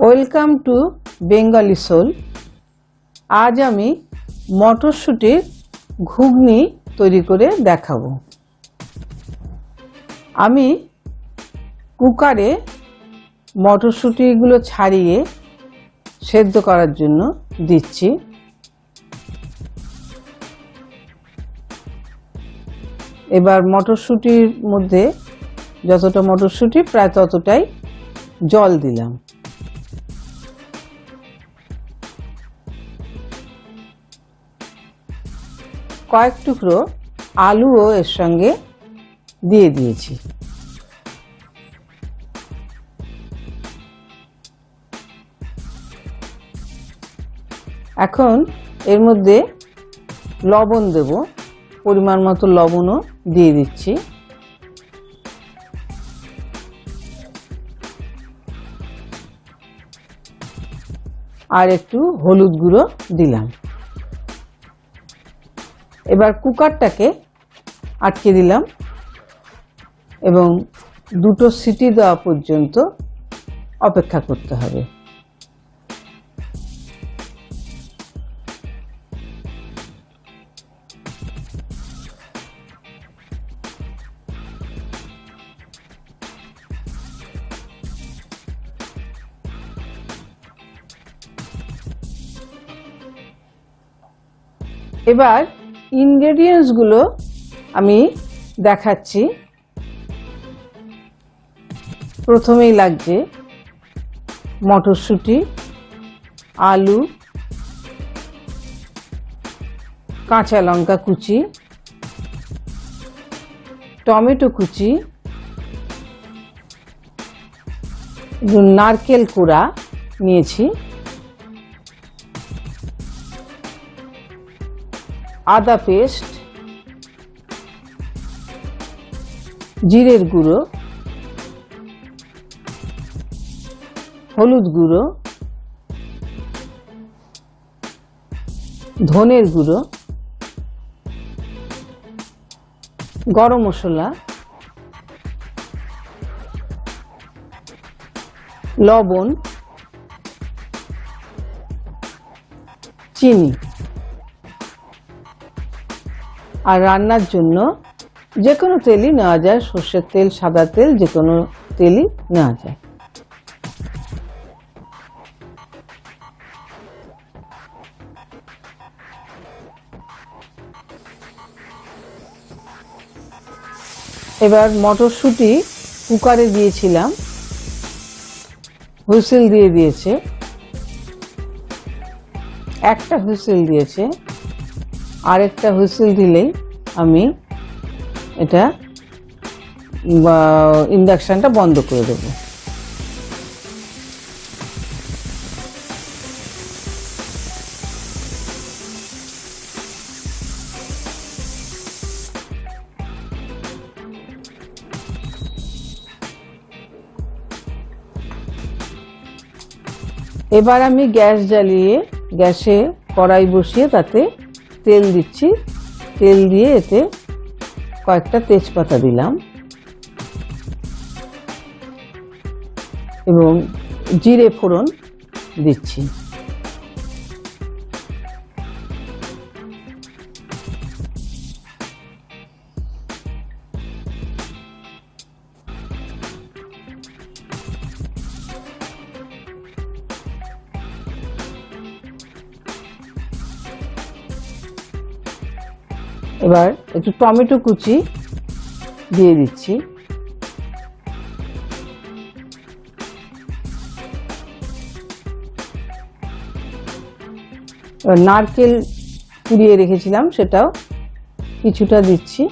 Welcome to Bengali soul. আজ আমি মটরশুটির ঘুগনি তৈরি করে দেখাবো। আমি কুকারে মটরশুটিগুলো ছাড়িয়ে সেদ্ধ করার জন্য দিচ্ছি। এবার মটরশুটির মধ্যে যতটা মটরশুটি প্রায় ততটাই জল দিলাম। কয়েক টুকরো আলুও এর সঙ্গে দিয়ে দিয়েছি। এখন এর মধ্যে লবণ দেব, পরিমাণ মতো লবণও দিয়ে দিচ্ছি। আর একটু হলুদ গুঁড়ো দিলাম। এবার কুকারটাকে আটকে দিলাম এবং দুটো সিটি দেওয়া পর্যন্ত অপেক্ষা করতে হবে। এবার ইনগ্রেডিয়েন্টস গুলো আমি দেখাচ্ছি। প্রথমেই লাগছে মটরশুঁটি, আলু, কাঁচা লঙ্কা কুচি, টমেটো কুচি, নারকেল কোড়া নিয়েছি, আদা পেস্ট, জিরের গুঁড়ো, হলুদ গুঁড়ো, ধনের গুঁড়ো, গরম মশলা, লবণ, চিনি। আর রান্নার জন্য যে কোনো তেলই নেওয়া যায়, সর্ষের তেল, সাদা তেল, যে কোনো তেলই নেওয়া যায়। এবার মটরশুঁটি কুকারে দিয়েছিলাম, হুইসেল দিয়ে দিয়েছে, একটা হুইসেল দিয়েছে। আরেকটা হুইসেল দিলেই আমি এটা ইন্ডাকশনটা বন্ধ করে দেব। এবার আমি গ্যাস জ্বালিয়ে গ্যাসে কড়াই বসিয়ে তাতে তেল দিচ্ছি। তেল দিয়ে এতে কয়েকটা তেজপাতা দিলাম এবং জিরে ফোড়ন দিচ্ছি। এবার একটু টমেটো কুচি দিয়ে দিচ্ছি। নারকেল কুড়িয়ে রেখেছিলাম, সেটাও কিছুটা দিচ্ছি,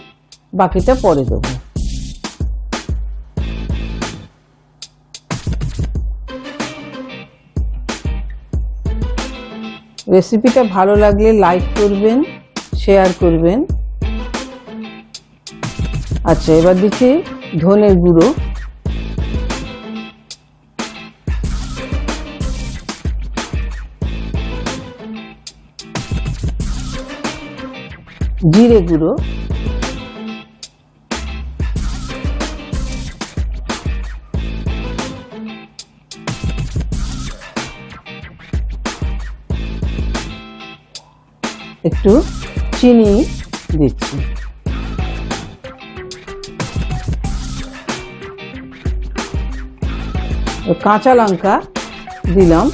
বাকিটা পরে দেবো। রেসিপিটা ভালো লাগলে লাইক করবেন, শেয়ার করবেন। আচ্ছা, এবার দিচ্ছি ধনের গুঁড়ো, জিরে গুঁড়ো, একটু চিনি দিচ্ছি। কাঁচা লঙ্কা দিলাম।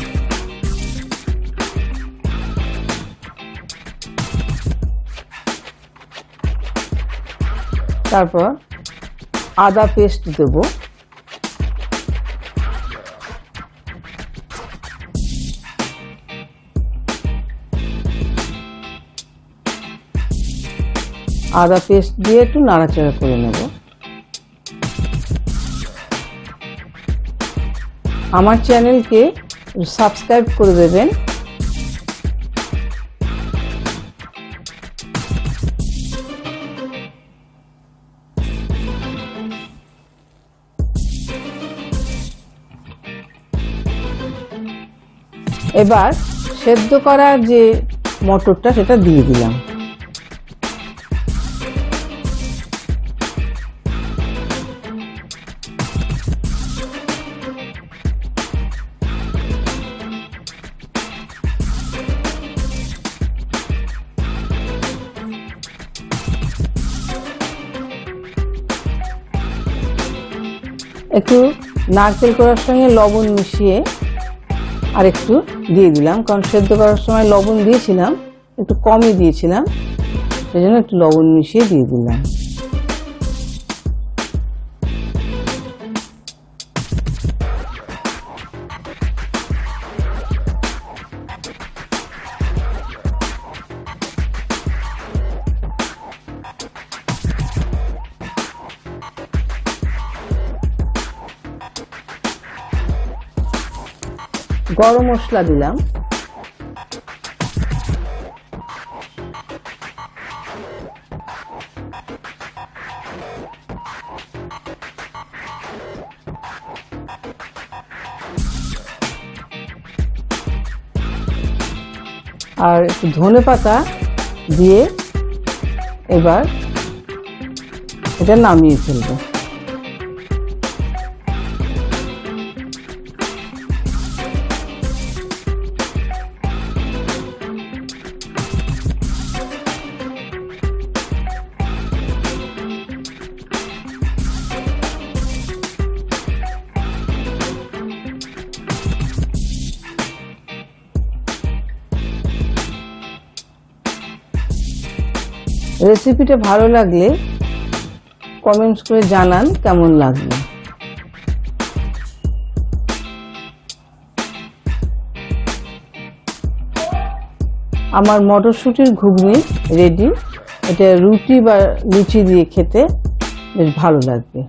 তারপর আদা পেস্ট দেব। আদা পেস্ট দিয়ে একটু নাড়াচাড়া করে নেব। আমার চ্যানেলকে সাবস্ক্রাইব করে দেবেন। এবার সেদ্ধ করা যে মটরটা সেটা দিয়ে দিলাম। একটু নারকেল করার সঙ্গে লবণ মিশিয়ে আর একটু দিয়ে দিলাম, কারণ সেদ্ধ করার সময় লবণ দিয়েছিলাম, একটু কমই দিয়েছিলাম, সেই জন্য একটু লবণ মিশিয়ে দিয়ে দিলাম। গরম মশলা দিলাম। আর একটু ধনেপাতা দিয়ে এবার এটা নামিয়ে ফেলবো। রেসিপিটা ভালো লাগলে কমেন্টস করে জানান কেমন লাগলো। আমার মটরশুটির ঘুগনি রেডি। এটা রুটি বা লুচি দিয়ে খেতে বেশ ভালো লাগবে।